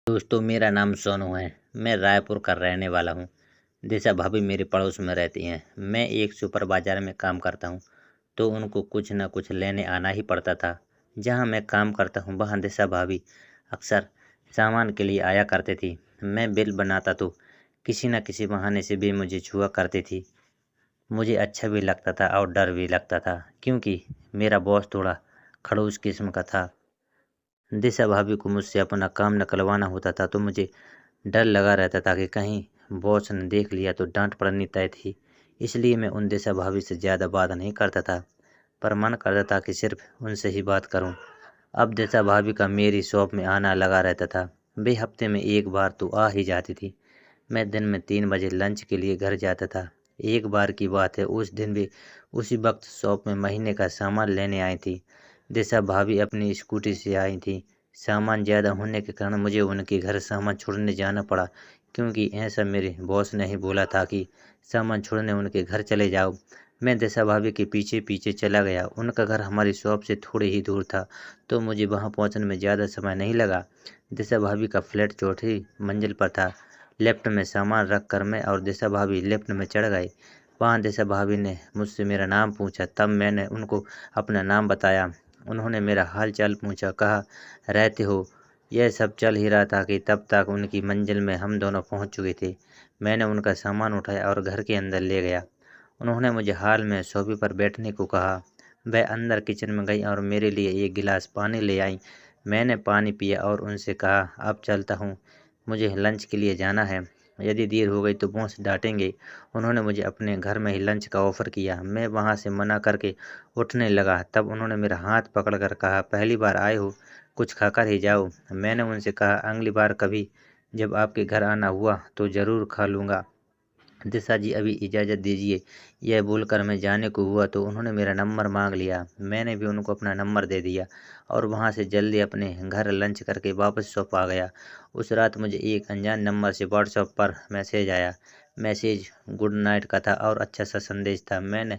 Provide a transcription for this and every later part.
दोस्तों मेरा नाम सोनू है। मैं रायपुर का रहने वाला हूँ। दिशा भाभी मेरे पड़ोस में रहती हैं। मैं एक सुपर बाजार में काम करता हूँ तो उनको कुछ न कुछ लेने आना ही पड़ता था। जहाँ मैं काम करता हूँ वहाँ दिशा भाभी अक्सर सामान के लिए आया करती थी। मैं बिल बनाता तो किसी न किसी बहाने से भी मुझे छुआ करती थी। मुझे अच्छा भी लगता था और डर भी लगता था क्योंकि मेरा बॉस थोड़ा खड़ूस किस्म का था। दिशा भाभी को मुझसे अपना काम निकलवाना होता था तो मुझे डर लगा रहता था कि कहीं बॉस ने देख लिया तो डांट पड़नी तय थी। इसलिए मैं उन दिशा भाभी से ज़्यादा बात नहीं करता था, पर मन करता था कि सिर्फ उनसे ही बात करूं। अब दिशा भाभी का मेरी शॉप में आना लगा रहता था। वे हफ्ते में एक बार तो आ ही जाती थी। मैं दिन में 3 बजे लंच के लिए घर जाता था। एक बार की बात है, उस दिन भी उसी वक्त शॉप में महीने का सामान लेने आई थी। दिशा भाभी अपनी स्कूटी से आई थी। सामान ज़्यादा होने के कारण मुझे उनके घर सामान छोड़ने जाना पड़ा, क्योंकि ऐसा मेरे बॉस ने ही बोला था कि सामान छोड़ने उनके घर चले जाओ। मैं दिशा भाभी के पीछे पीछे चला गया। उनका घर हमारी शॉप से थोड़े ही दूर था, तो मुझे वहां पहुंचने में ज़्यादा समय नहीं लगा। दिशा भाभी का फ्लैट चौथी मंजिल पर था। लिफ्ट में सामान रख कर मैं और दिशा भाभी लिफ्ट में चढ़ गए। वहाँ दिशा भाभी ने मुझसे मेरा नाम पूछा, तब मैंने उनको अपना नाम बताया। उन्होंने मेरा हाल चाल पूछा, कहाँ रहते हो। यह सब चल ही रहा था कि तब तक उनकी मंजिल में हम दोनों पहुंच चुके थे। मैंने उनका सामान उठाया और घर के अंदर ले गया। उन्होंने मुझे हाल में सोफे पर बैठने को कहा। वह अंदर किचन में गई और मेरे लिए एक गिलास पानी ले आई। मैंने पानी पिया और उनसे कहा, अब चलता हूँ, मुझे लंच के लिए जाना है। यदि देर हो गई तो बॉस डांटेंगे। उन्होंने मुझे अपने घर में ही लंच का ऑफ़र किया। मैं वहाँ से मना करके उठने लगा, तब उन्होंने मेरा हाथ पकड़कर कहा, पहली बार आए हो, कुछ खाकर ही जाओ। मैंने उनसे कहा, अगली बार कभी जब आपके घर आना हुआ तो ज़रूर खा लूँगा। दिशा जी अभी इजाज़त दीजिए। यह बोलकर मैं जाने को हुआ तो उन्होंने मेरा नंबर मांग लिया। मैंने भी उनको अपना नंबर दे दिया और वहाँ से जल्दी अपने घर लंच करके वापस शॉप आ गया। उस रात मुझे एक अनजान नंबर से व्हाट्सएप पर मैसेज आया। मैसेज गुड नाइट का था और अच्छा सा संदेश था। मैंने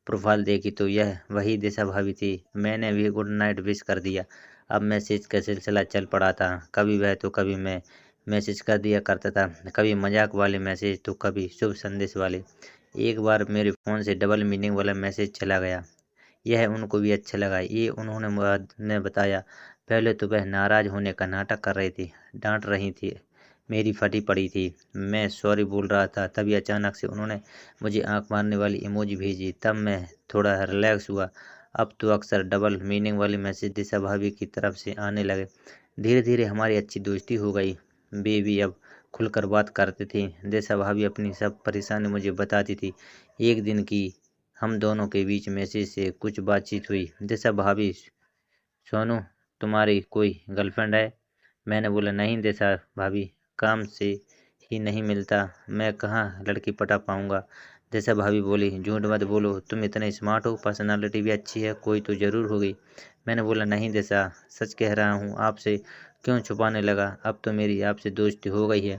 प्रोफाइल देखी तो यह वही दिशा भाभी थी। मैंने भी गुड नाइट विश कर दिया। अब मैसेज का सिलसिला चल पड़ा था। कभी वह तो कभी मैं मैसेज कर दिया करता था, कभी मजाक वाले मैसेज तो कभी शुभ संदेश वाले। एक बार मेरे फ़ोन से डबल मीनिंग वाला मैसेज चला गया। यह उनको भी अच्छा लगा। ये उन्होंने बाद में बताया। पहले तो वह नाराज़ होने का नाटक कर रही थी, डांट रही थी, मेरी फटी पड़ी थी। मैं सॉरी बोल रहा था, तभी अचानक से उन्होंने मुझे आंख मारने वाली इमोजी भेजी। तब मैं थोड़ा रिलैक्स हुआ। अब तो अक्सर डबल मीनिंग वाले मैसेज दिशा भाभी की तरफ से आने लगे। धीरे धीरे हमारी अच्छी दोस्ती हो गई। वे भी अब खुलकर बात करते थे। दिशा भाभी अपनी सब परेशानी मुझे बताती थी। एक दिन की हम दोनों के बीच मैसेज से कुछ बातचीत हुई। दिशा भाभी, सोनू तुम्हारी कोई गर्लफ्रेंड है? मैंने बोला, नहीं दिशा भाभी, काम से ही नहीं मिलता, मैं कहाँ लड़की पटा पाऊंगा। दिशा भाभी बोली, झूठ मत बोलो, तुम इतने स्मार्ट हो, पर्सनालिटी भी अच्छी है, कोई तो ज़रूर होगी। मैंने बोला, नहीं दिशा, सच कह रहा हूँ, आपसे क्यों छुपाने लगा, अब तो मेरी आपसे दोस्ती हो गई है।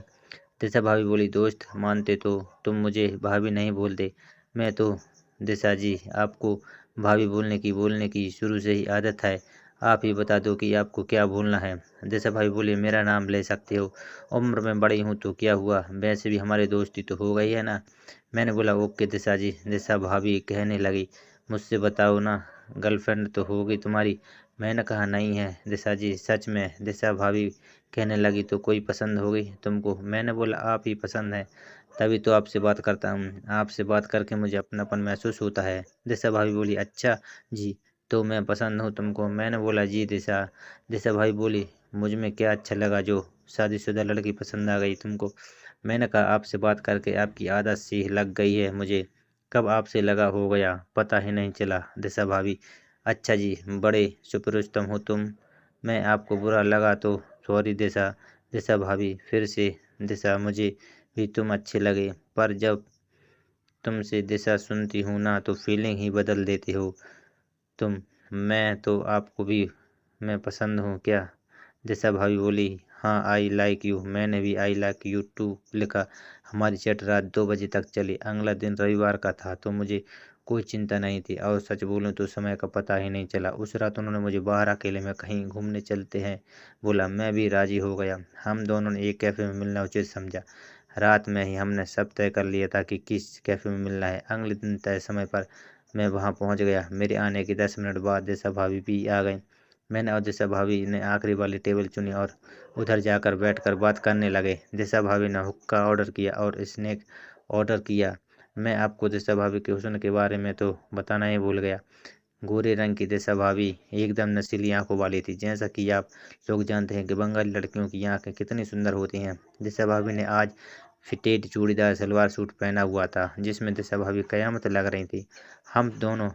दिशा भाभी बोली, दोस्त मानते तो तुम मुझे भाभी नहीं बोलते। मैं तो दिशा जी, आपको भाभी बोलने की शुरू से ही आदत है। आप ही बता दो कि आपको क्या बोलना है। दिशा भाभी बोली, मेरा नाम ले सकते हो, उम्र में बड़ी हूँ तो क्या हुआ, वैसे भी हमारी दोस्ती तो हो गई है ना। मैंने बोला, ओके दिशा जी। दिशा भाभी कहने लगी, मुझसे बताओ ना, गर्लफ्रेंड तो होगी तुम्हारी। मैंने कहा, नहीं है दिशा जी, सच में। दिशा भाभी कहने लगी, तो कोई पसंद होगी तुमको? मैंने बोला, आप ही पसंद है, तभी तो आपसे बात करता हूँ, आपसे बात करके मुझे अपनापन महसूस होता है। दिशा भाभी बोली, अच्छा जी, तो मैं पसंद हूँ तुमको? मैंने बोला, जी दिशा। दिशा भाभी बोली, मुझ में क्या अच्छा लगा जो शादीशुदा लड़की पसंद आ गई तुमको? मैंने कहा, आपसे बात करके आपकी आदत सी लग गई है मुझे, कब आपसे लगा हो गया पता ही नहीं चला। दिशा भाभी, अच्छा जी, बड़े सुपरउत्तम हो तुम, मैं आपको बुरा लगा तो सॉरी दिशा। दिशा भाभी फिर से, दिशा मुझे भी तुम अच्छे लगे, पर जब तुमसे दिशा सुनती हूँ ना तो फीलिंग ही बदल देते हो तुम। मैं तो आपको भी मैं पसंद हूँ क्या? दिशा भाभी बोली, हाँ आई लाइक यू। मैंने भी आई लाइक यू टू लिखा। हमारी चैट रात 2 बजे तक चली। अगला दिन रविवार का था तो मुझे कोई चिंता नहीं थी और सच बोलूं तो समय का पता ही नहीं चला। उस रात उन्होंने मुझे बाहर अकेले में कहीं घूमने चलते हैं बोला। मैं भी राजी हो गया। हम दोनों ने एक कैफ़े में मिलना उचित समझा। रात में ही हमने सब तय कर लिया था कि किस कैफ़े में मिलना है। अगले दिन तय समय पर मैं वहां पहुंच गया। मेरे आने के 10 मिनट बाद दिशा भाभी भी आ गई। मैंने और दिशा भाभी ने आखिरी वाली टेबल चुनी और उधर जाकर बैठकर बात करने लगे। दिशा भाभी ने हुक्का ऑर्डर किया और स्नैक ऑर्डर किया। मैं आपको दिशा भाभी के हुस्न के बारे में तो बताना ही भूल गया। गोरे रंग की दिशा भाभी एकदम नशीली आंखों वाली थी। जैसा कि आप लोग जानते हैं कि बंगाली लड़कियों की आंखें कितनी सुंदर होती हैं। दिशा भाभी ने आज फिटेड चूड़ीदार सलवार सूट पहना हुआ था जिसमें दिशा भाभी कयामत लग रही थी। हम दोनों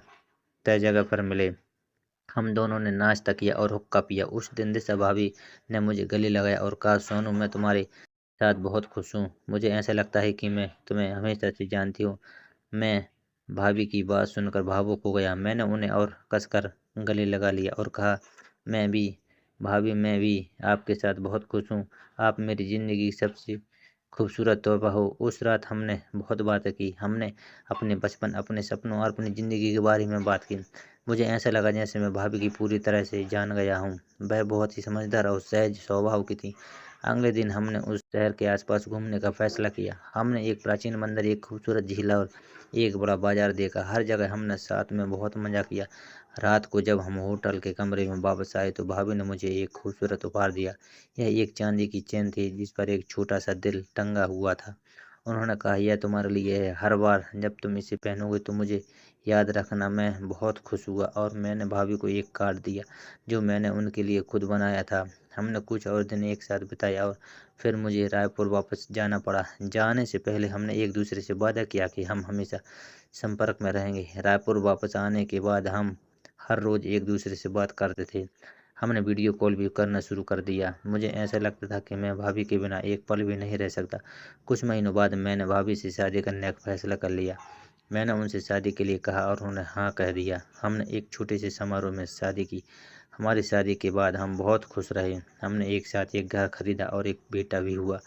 तय जगह पर मिले। हम दोनों ने नाश्ता किया और हुक्का पिया। उस दिन दिशा भाभी ने मुझे गले लगाया और कहा, सोनू मैं तुम्हारे साथ बहुत खुश हूँ। मुझे ऐसा लगता है कि मैं तुम्हें हमेशा से जानती हूँ। मैं भाभी की बात सुनकर भावुक हो गया। मैंने उन्हें और कसकर गले लगा लिया और कहा, मैं भी भाभी, मैं भी आपके साथ बहुत खुश हूँ। आप मेरी ज़िंदगी की सबसे खूबसूरत तोहफ़ा हो। उस रात हमने बहुत बातें की। हमने अपने बचपन, अपने सपनों और अपनी ज़िंदगी के बारे में बात की। मुझे ऐसा लगा जैसे मैं भाभी की पूरी तरह से जान गया हूँ। वह बहुत ही समझदार और सहज स्वभाव की थी। अगले दिन हमने उस शहर के आसपास घूमने का फैसला किया। हमने एक प्राचीन मंदिर, एक खूबसूरत झील और एक बड़ा बाजार देखा। हर जगह हमने साथ में बहुत मजा किया। रात को जब हम होटल के कमरे में वापस आए तो भाभी ने मुझे एक खूबसूरत उपहार दिया। यह एक चांदी की चेन थी जिस पर एक छोटा सा दिल टंगा हुआ था। उन्होंने कहा, यह तुम्हारे लिए है। हर बार जब तुम इसे पहनोगे तो मुझे याद रखना। मैं बहुत खुश हुआ और मैंने भाभी को एक कार्ड दिया जो मैंने उनके लिए खुद बनाया था। हमने कुछ और दिन एक साथ बिताए और फिर मुझे रायपुर वापस जाना पड़ा। जाने से पहले हमने एक दूसरे से वादा किया कि हम हमेशा संपर्क में रहेंगे। रायपुर वापस आने के बाद हम हर रोज़ एक दूसरे से बात करते थे। हमने वीडियो कॉल भी करना शुरू कर दिया। मुझे ऐसा लगता था कि मैं भाभी के बिना एक पल भी नहीं रह सकता। कुछ महीनों बाद मैंने भाभी से शादी करने का फैसला कर लिया। मैंने उनसे शादी के लिए कहा और उन्होंने हाँ कह दिया। हमने एक छोटे से समारोह में शादी की। हमारी शादी के बाद हम बहुत खुश रहे। हमने एक साथ एक घर खरीदा और एक बेटा भी हुआ।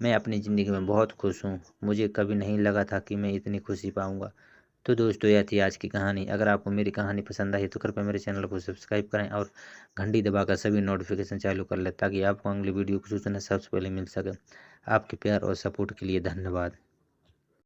मैं अपनी ज़िंदगी में बहुत खुश हूँ। मुझे कभी नहीं लगा था कि मैं इतनी खुशी पाऊँगा। तो दोस्तों, यह थी आज की कहानी। अगर आपको मेरी कहानी पसंद आई तो कृपया मेरे चैनल को सब्सक्राइब करें और घंटी दबाकर सभी नोटिफिकेशन चालू कर लें ताकि आपको अगली वीडियो की सूचना सबसे पहले मिल सके। आपके प्यार और सपोर्ट के लिए धन्यवाद।